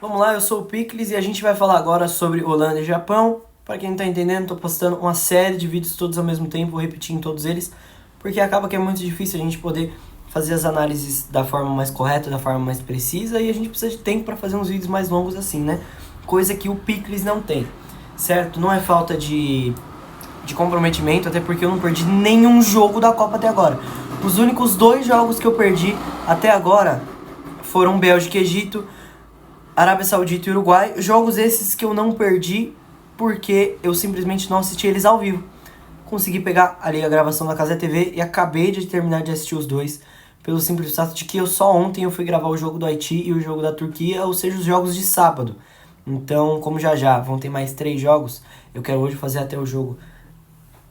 Vamos lá, eu sou o Picles e a gente vai falar agora sobre Holanda e Japão. Para quem não tá entendendo, tô postando uma série de vídeos todos ao mesmo tempo, vou repetir em todos eles, porque acaba que é muito difícil a gente poder fazer as análises da forma mais correta, da forma mais precisa, e a gente precisa de tempo para fazer uns vídeos mais longos assim, né? Coisa que o Picles não tem, certo? Não é falta de comprometimento, até porque eu não perdi nenhum jogo da Copa até agora. Os únicos 2 jogos que eu perdi até agora foram Bélgica e Egito, Arábia Saudita e Uruguai, jogos esses que eu não perdi porque eu simplesmente não assisti eles ao vivo. Consegui pegar ali a gravação da Cazé TV e acabei de terminar de assistir os dois, pelo simples fato de que eu só ontem eu fui gravar o jogo do Haiti e o jogo da Turquia, ou seja, os jogos de sábado. Então, como já vão ter mais 3 jogos, eu quero hoje fazer até o jogo,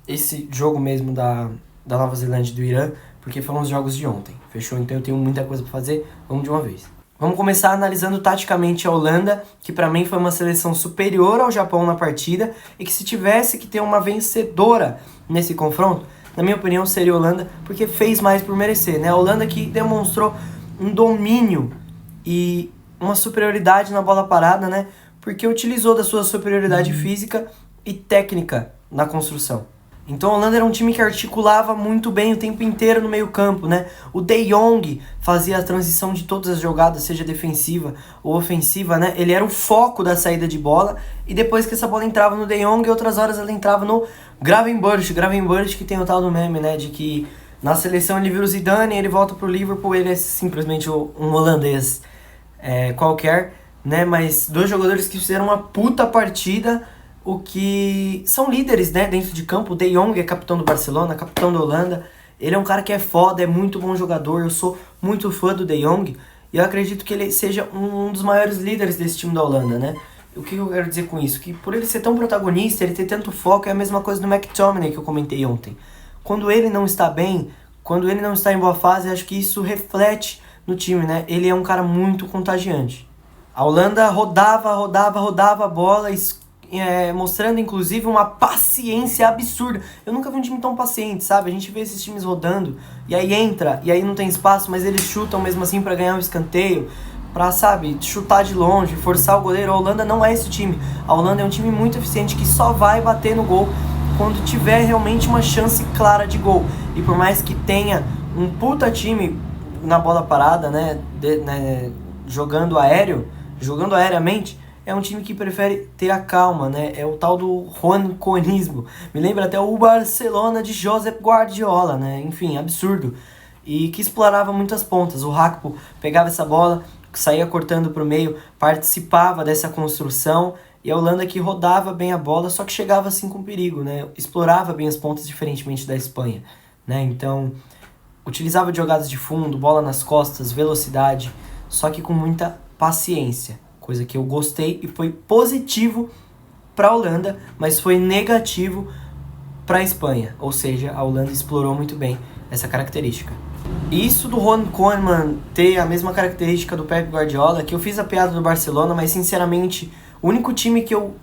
esse jogo mesmo da Nova Zelândia e do Irã, porque foram os jogos de ontem, fechou? Então eu tenho muita coisa pra fazer, vamos de uma vez. Vamos começar analisando taticamente a Holanda, que para mim foi uma seleção superior ao Japão na partida e que se tivesse que ter uma vencedora nesse confronto, na minha opinião seria a Holanda, porque fez mais por merecer, né? A Holanda que demonstrou um domínio e uma superioridade na bola parada, né? Porque utilizou da sua superioridade física e técnica na construção. Então a Holanda era um time que articulava muito bem o tempo inteiro no meio campo, né? O De Jong fazia a transição de todas as jogadas, seja defensiva ou ofensiva, né? Ele era o foco da saída de bola e depois que essa bola entrava no De Jong, outras horas ela entrava no Gravenberch que tem o tal do meme, né? De que na seleção ele vira o Zidane, ele volta pro Liverpool, ele é simplesmente um holandês qualquer, né? Mas 2 jogadores que fizeram uma puta partida, o que são líderes, né, dentro de campo. O De Jong é capitão do Barcelona, capitão da Holanda. Ele é um cara que é foda, é muito bom jogador. Eu sou muito fã do De Jong e eu acredito que ele seja um dos maiores líderes desse time da Holanda, né? O que eu quero dizer com isso? Que por ele ser tão protagonista, ele ter tanto foco, é a mesma coisa do McTominay que eu comentei ontem. Quando ele não está bem, quando ele não está em boa fase, acho que isso reflete no time, né? Ele é um cara muito contagiante. A Holanda rodava a bola, mostrando inclusive uma paciência absurda. Eu nunca vi um time tão paciente, sabe? A gente vê esses times rodando e aí entra, e aí não tem espaço, mas eles chutam mesmo assim pra ganhar um escanteio, pra, sabe, chutar de longe, forçar o goleiro. A Holanda não é esse time. A Holanda é um time muito eficiente que só vai bater no gol quando tiver realmente uma chance clara de gol. E por mais que tenha um puta time na bola parada, né, jogando aéreamente, é um time que prefere ter a calma, né? É o tal do Juanconismo. Me lembra até o Barcelona de Josep Guardiola, né? Enfim, absurdo. E que explorava muitas pontas. O Rakpo pegava essa bola, saía cortando para o meio, participava dessa construção. E a Holanda que rodava bem a bola, só que chegava assim com perigo, né? Explorava bem as pontas, diferentemente da Espanha, né? Então, utilizava de jogadas de fundo, bola nas costas, velocidade, só que com muita paciência. Coisa que eu gostei e foi positivo para a Holanda, mas foi negativo para a Espanha. Ou seja, a Holanda explorou muito bem essa característica. Isso do Ron Koeman ter a mesma característica do Pep Guardiola, que eu fiz a piada do Barcelona, mas sinceramente, o único time que eu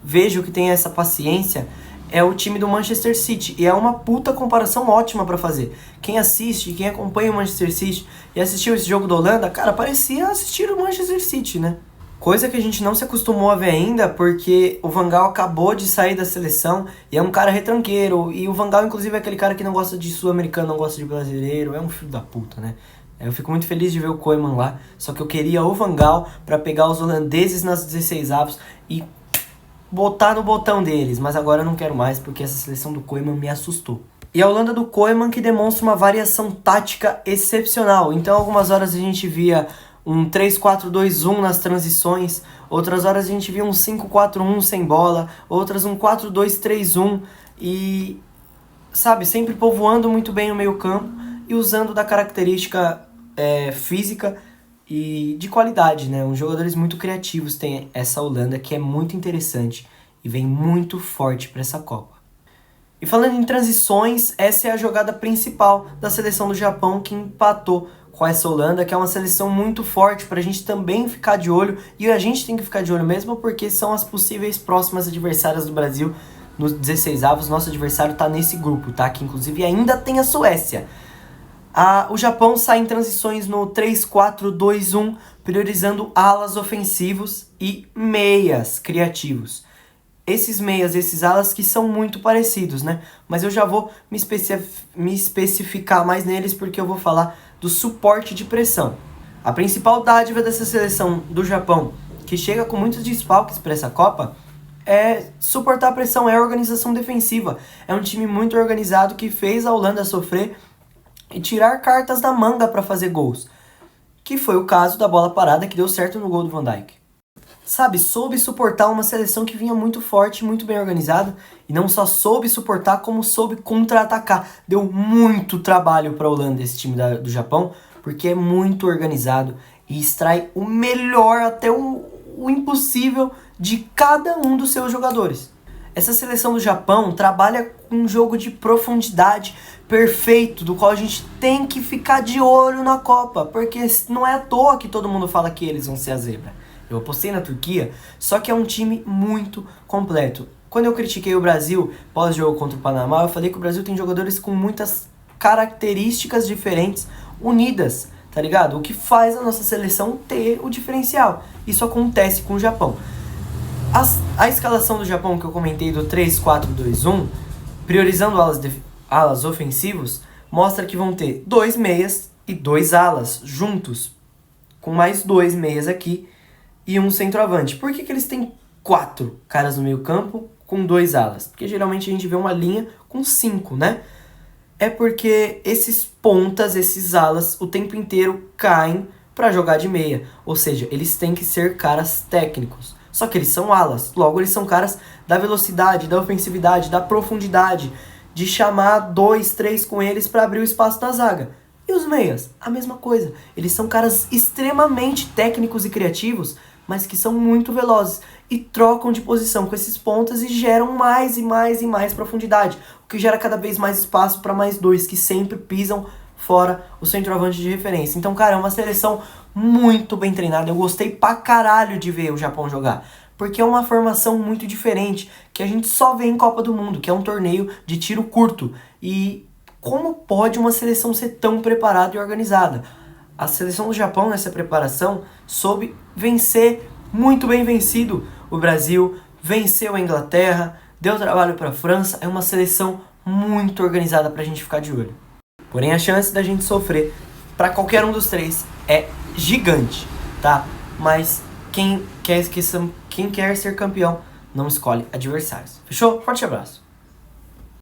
vejo que tem essa paciência é o time do Manchester City. E é uma puta comparação ótima pra fazer. Quem assiste, quem acompanha o Manchester City e assistiu esse jogo da Holanda, cara, parecia assistir o Manchester City, né? Coisa que a gente não se acostumou a ver ainda, porque o Van Gaal acabou de sair da seleção e é um cara retranqueiro. E o Van Gaal, inclusive, é aquele cara que não gosta de sul-americano, não gosta de brasileiro. É um filho da puta, né? Eu fico muito feliz de ver o Koeman lá. Só que eu queria o Van Gaal pra pegar os holandeses nas 16avos e botar no botão deles. Mas agora eu não quero mais, porque essa seleção do Koeman me assustou. E a Holanda do Koeman que demonstra uma variação tática excepcional. Então, algumas horas a gente via um 3-4-2-1 nas transições, outras horas a gente via um 5-4-1 sem bola, outras um 4-2-3-1 e, sabe, sempre povoando muito bem o meio campo e usando da característica física e de qualidade, né? Uns jogadores muito criativos tem essa Holanda que é muito interessante e vem muito forte para essa Copa. E falando em transições, essa é a jogada principal da seleção do Japão que empatou com essa Holanda, que é uma seleção muito forte pra gente também ficar de olho, e a gente tem que ficar de olho mesmo porque são as possíveis próximas adversárias do Brasil nos 16avos. Nosso adversário tá nesse grupo, tá? Que inclusive ainda tem a Suécia. O Japão sai em transições no 3-4-2-1, priorizando alas ofensivos e meias criativos. Esses meias, esses alas que são muito parecidos, né? Mas eu já vou me especificar mais neles porque eu vou falar do suporte de pressão. A principal dádiva dessa seleção do Japão, que chega com muitos desfalques para essa Copa, é suportar a pressão, é a organização defensiva. É um time muito organizado que fez a Holanda sofrer e tirar cartas da manga para fazer gols. Que foi o caso da bola parada que deu certo no gol do Van Dijk. Sabe, soube suportar uma seleção que vinha muito forte, muito bem organizada. E não só soube suportar, como soube contra-atacar. Deu muito trabalho para a Holanda esse time do Japão, porque é muito organizado e extrai o melhor, até o impossível, de cada um dos seus jogadores. Essa seleção do Japão trabalha com um jogo de profundidade perfeito, do qual a gente tem que ficar de olho na Copa, porque não é à toa que todo mundo fala que eles vão ser a zebra. Eu apostei na Turquia, só que é um time muito completo. Quando eu critiquei o Brasil pós-jogo contra o Panamá, eu falei que o Brasil tem jogadores com muitas características diferentes, unidas, tá ligado? O que faz a nossa seleção ter o diferencial. Isso acontece com o Japão. A escalação do Japão que eu comentei do 3-4-2-1, priorizando alas ofensivos, mostra que vão ter 2 meias e 2 alas juntos, com mais 2 meias aqui e um centroavante. Por que eles têm 4 caras no meio campo com 2 alas? Porque geralmente a gente vê uma linha com 5, né? É porque esses pontas, esses alas, o tempo inteiro caem para jogar de meia. Ou seja, eles têm que ser caras técnicos. Só que eles são alas, logo eles são caras da velocidade, da ofensividade, da profundidade, de chamar 2, 3 com eles para abrir o espaço da zaga. E os meias? A mesma coisa. Eles são caras extremamente técnicos e criativos, mas que são muito velozes e trocam de posição com esses pontas e geram mais e mais e mais profundidade, o que gera cada vez mais espaço para mais 2 que sempre pisam fora o centroavante de referência. Então, cara, é uma seleção muito bem treinada. Eu gostei pra caralho de ver o Japão jogar, porque é uma formação muito diferente, que a gente só vê em Copa do Mundo, que é um torneio de tiro curto. E como pode uma seleção ser tão preparada e organizada? A seleção do Japão, nessa preparação, soube vencer, muito bem vencido, o Brasil, venceu a Inglaterra, deu trabalho para a França. É uma seleção muito organizada pra gente ficar de olho. Porém, a chance da gente sofrer para qualquer um dos 3 é gigante, tá? Mas quem quer ser campeão não escolhe adversários. Fechou? Forte abraço.